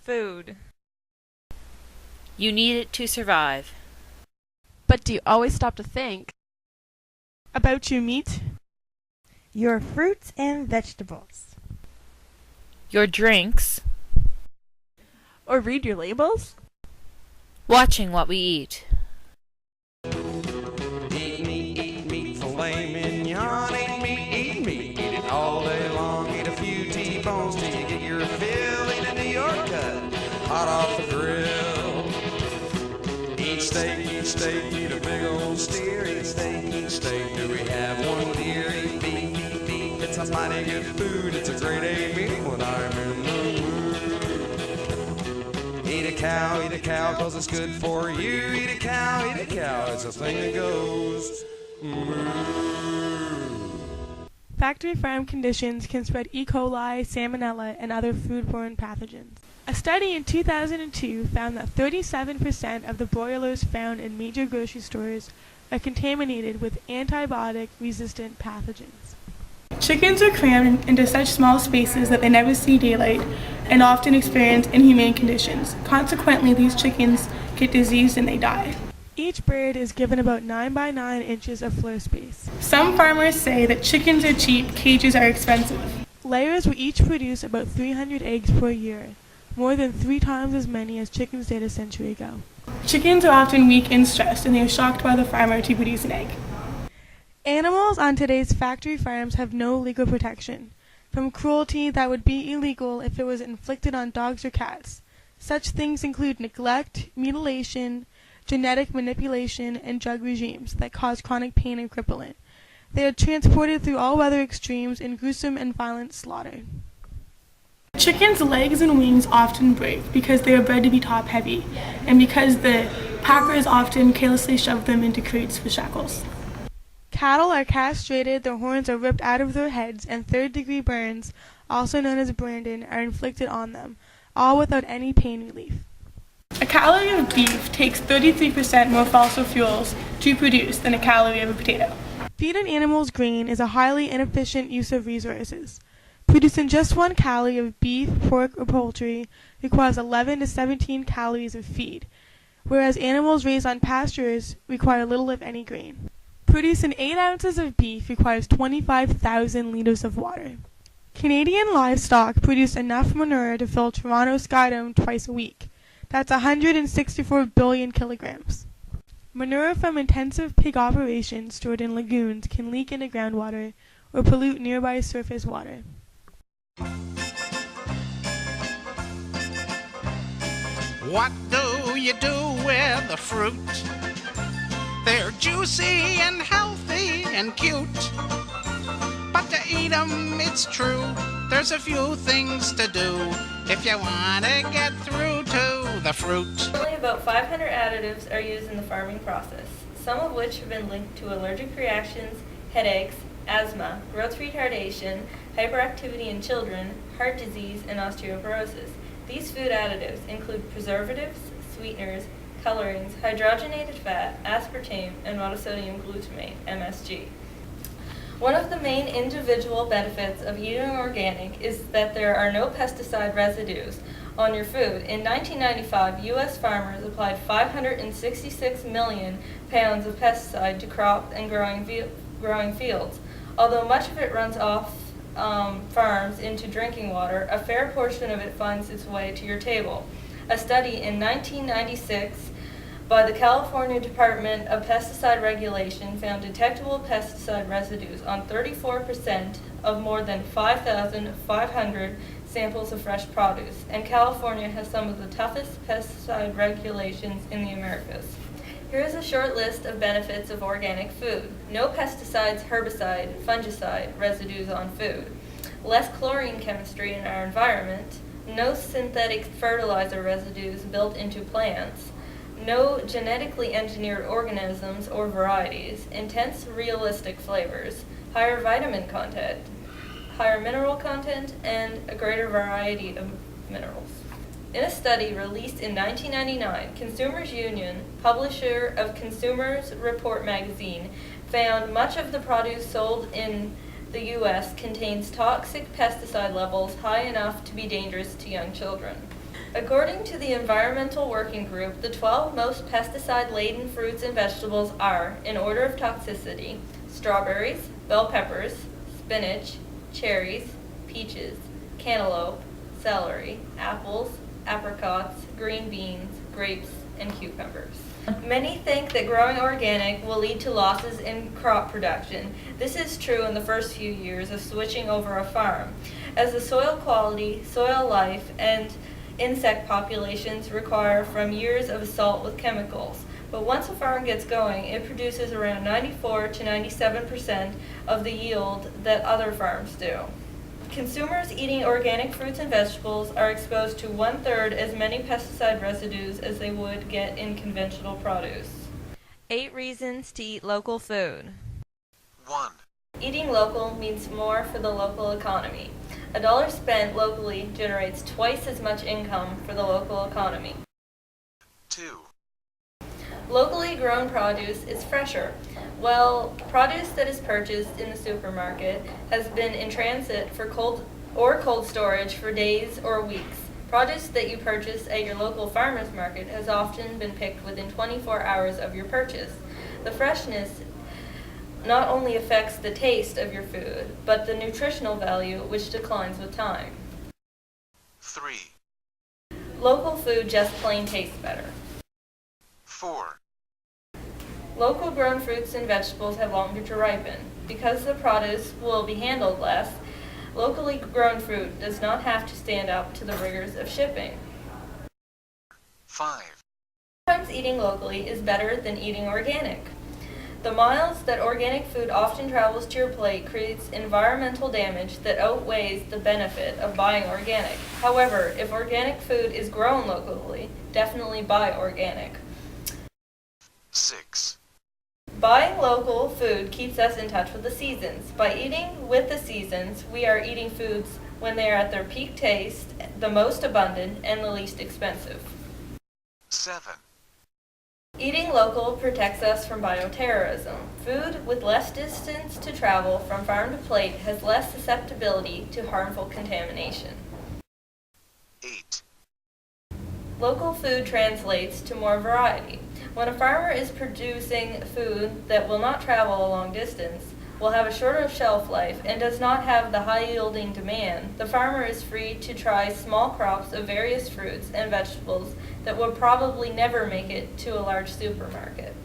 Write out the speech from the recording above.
food. You need it to survive. But do you always stop to think about your meat, your fruits and vegetables, your drinks, or read your labels? Watching what we eat. Eat meat, filet mignon, eat meat, eat it all day long. Eat a few T-bones till you get your fill. Eat a New York cut, hot off the grill. Eat steak, eat a big old steer. Eat steak, do we have one deer? Eat beef, it's a mighty good food. It's a grade A meal when I'm in the mood. Eat a cow, cause it's good for you. Eat a cow, it's a thing that goes moo. Factory farm conditions can spread E. coli, salmonella, and other foodborne pathogens. A study in 2002 found that 37% of the broilers found in major grocery stores are contaminated with antibiotic-resistant pathogens. Chickens are crammed into such small spaces that they never see daylight and often experience inhumane conditions. Consequently, these chickens get diseased and they die. Each bird is given about 9 by 9 inches of floor space. Some farmers say that chickens are cheap, cages are expensive. Layers will each produce about 300 eggs per year, more than 3 times as many as chickens did a century ago. Chickens are often weak and stressed, and they are shocked by the farmer to produce an egg. Animals on today's factory farms have no legal protection from cruelty that would be illegal if it was inflicted on dogs or cats. Such things include neglect, mutilation, genetic manipulation, and drug regimes that cause chronic pain and crippling. They are transported through all weather extremes in gruesome and violent slaughter. Chickens' legs and wings often break because they are bred to be top-heavy, and because the packers often carelessly shove them into crates with shackles. Cattle are castrated, their horns are ripped out of their heads, and third-degree burns, also known as branding, are inflicted on them, all without any pain relief. A calorie of beef takes 33% more fossil fuels to produce than a calorie of a potato. Feeding animals grain is a highly inefficient use of resources. Producing just 1 calorie of beef, pork, or poultry requires 11 to 17 calories of feed, whereas animals raised on pastures require little if any grain. Producing 8 ounces of beef requires 25,000 liters of water. Canadian livestock produce enough manure to fill Toronto Skydome twice a week. That's 164 billion kilograms. Manure from intensive pig operations stored in lagoons can leak into groundwater or pollute nearby surface water. What do you do with the fruit? They're juicy and healthy and cute. But to eat 'em, it's true, there's a few things to do if you want to get through to the fruit. Only about 500 additives are used in the farming process, some of which have been linked to allergic reactions, headaches, asthma, growth retardation, hyperactivity in children, heart disease, and osteoporosis. These food additives include preservatives, sweeteners, colorings, hydrogenated fat, aspartame, and monosodium glutamate, MSG. One of the main individual benefits of eating organic is that there are no pesticide residues on your food. In 1995, U.S. farmers applied 566 million pounds of pesticide to crop and growing fields. Although much of it runs off farms into drinking water, a fair portion of it finds its way to your table. A study in 1996 by the California Department of Pesticide Regulation found detectable pesticide residues on 34% of more than 5,500 samples of fresh produce, and California has some of the toughest pesticide regulations in the Americas. Here is a short list of benefits of organic food. No pesticides, herbicide, fungicide residues on food. Less chlorine chemistry in our environment. No synthetic fertilizer residues built into plants. No genetically engineered organisms or varieties. Intense realistic flavors. Higher vitamin content. Higher mineral content, and a greater variety of minerals. In a study released in 1999, Consumers Union, publisher of Consumers Report magazine, found much of the produce sold in the U.S. contains toxic pesticide levels high enough to be dangerous to young children. According to the Environmental Working Group, the 12 most pesticide-laden fruits and vegetables are, in order of toxicity, strawberries, bell peppers, spinach, cherries, peaches, cantaloupe, celery, apples, apricots, green beans, grapes, and cucumbers. Many think that growing organic will lead to losses in crop production. This is true in the first few years of switching over a farm, as the soil quality, soil life, and insect populations require from years of assault with chemicals. But once a farm gets going, it produces around 94 to 97% of the yield that other farms do. Consumers eating organic fruits and vegetables are exposed to 1/3 as many pesticide residues as they would get in conventional produce. 8 reasons to eat local food. 1. Eating local means more for the local economy. A dollar spent locally generates twice as much income for the local economy. 2. Locally grown produce is fresher. Well, produce that is purchased in the supermarket has been in transit for cold storage for days or weeks. Produce that you purchase at your local farmer's market has often been picked within 24 hours of your purchase. The freshness not only affects the taste of your food, but the nutritional value, which declines with time. 3. Local food just plain tastes better. 4. Local grown fruits and vegetables have longer to ripen. Because the produce will be handled less, locally grown fruit does not have to stand up to the rigors of shipping. 5. Sometimes eating locally is better than eating organic. The miles that organic food often travels to your plate creates environmental damage that outweighs the benefit of buying organic. However, if organic food is grown locally, definitely buy organic. 6. Buying local food keeps us in touch with the seasons. By eating with the seasons, we are eating foods when they are at their peak taste, the most abundant, and the least expensive. 7. Eating local protects us from bioterrorism. Food with less distance to travel from farm to plate has less susceptibility to harmful contamination. 8. Local food translates to more variety. When a farmer is producing food that will not travel a long distance, will have a shorter shelf life, and does not have the high-yielding demand, the farmer is free to try small crops of various fruits and vegetables that would probably never make it to a large supermarket.